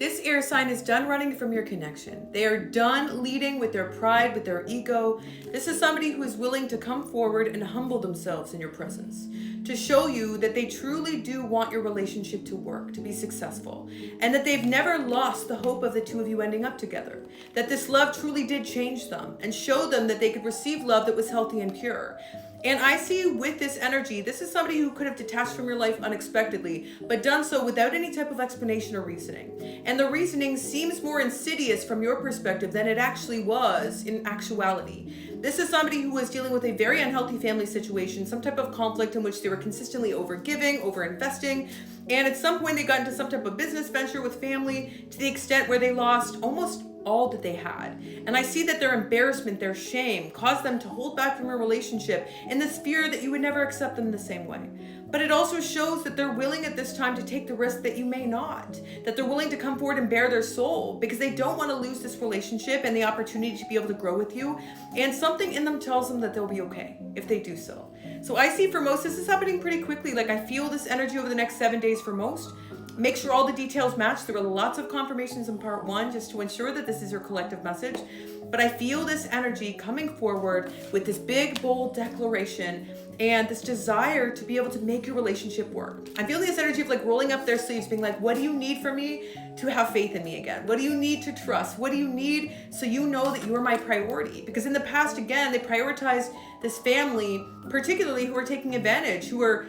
This air sign is done running from your connection. They are done leading with their pride, with their ego. This is somebody who is willing to come forward and humble themselves in your presence to show you that they truly do want your relationship to work, to be successful, and that they've never lost the hope of the two of you ending up together. That this love truly did change them and show them that they could receive love that was healthy and pure. And I see with this energy, this is somebody who could have detached from your life unexpectedly, but done so without any type of explanation or reasoning. And the reasoning seems more insidious from your perspective than it actually was in actuality. This is somebody who was dealing with a very unhealthy family situation, some type of conflict in which they were consistently over-giving, over-investing, and at some point they got into some type of business venture with family to the extent where they lost almost all that they had. And I see that their embarrassment, their shame caused them to hold back from a relationship in this fear that you would never accept them the same way. But it also shows that they're willing at this time to take the risk that you may not, that they're willing to come forward and bare their soul because they don't want to lose this relationship and the opportunity to be able to grow with you. And something in them tells them that they'll be okay if they do so. So I see for most, this is happening pretty quickly. Like I feel this energy over the next 7 days for most. Make sure all the details match. There were lots of confirmations in part one just to ensure that this is your collective message. But I feel this energy coming forward with this big, bold declaration and this desire to be able to make your relationship work. I'm feeling this energy of like rolling up their sleeves, being like, what do you need from me to have faith in me again? What do you need to trust? What do you need so you know that you are my priority? Because in the past, again, they prioritized this family, particularly who are taking advantage, who are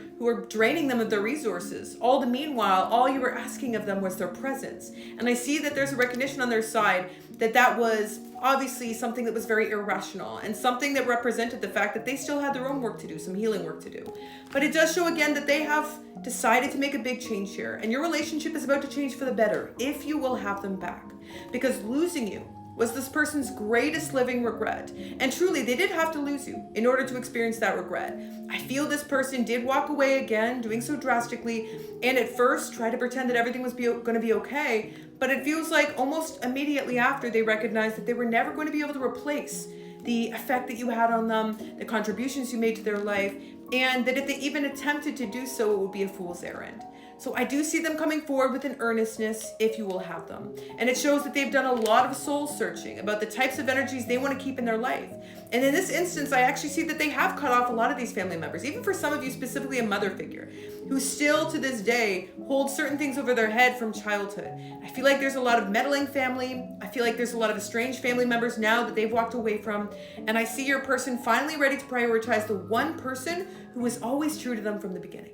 draining them of their resources. All the meanwhile, all you were asking of them was their presence. And I see that there's a recognition on their side that that was obviously something that was very irrational and something that represented the fact that they still had their own work to do, some healing work to do. But it does show again that they have decided to make a big change here, and your relationship is about to change for the better if you will have them back. Because losing you was this person's greatest living regret. And truly, they did have to lose you in order to experience that regret. I feel this person did walk away again, doing so drastically, and at first tried to pretend that everything was going to be okay, but it feels like almost immediately after they recognized that they were never going to be able to replace the effect that you had on them, the contributions you made to their life, and that if they even attempted to do so, it would be a fool's errand. So I do see them coming forward with an earnestness if you will have them. And it shows that they've done a lot of soul searching about the types of energies they want to keep in their life. And in this instance, I actually see that they have cut off a lot of these family members, even for some of you, specifically a mother figure, who still to this day hold certain things over their head from childhood. I feel like there's a lot of meddling family. I feel like there's a lot of estranged family members now that they've walked away from. And I see your person finally ready to prioritize the one person who was always true to them from the beginning.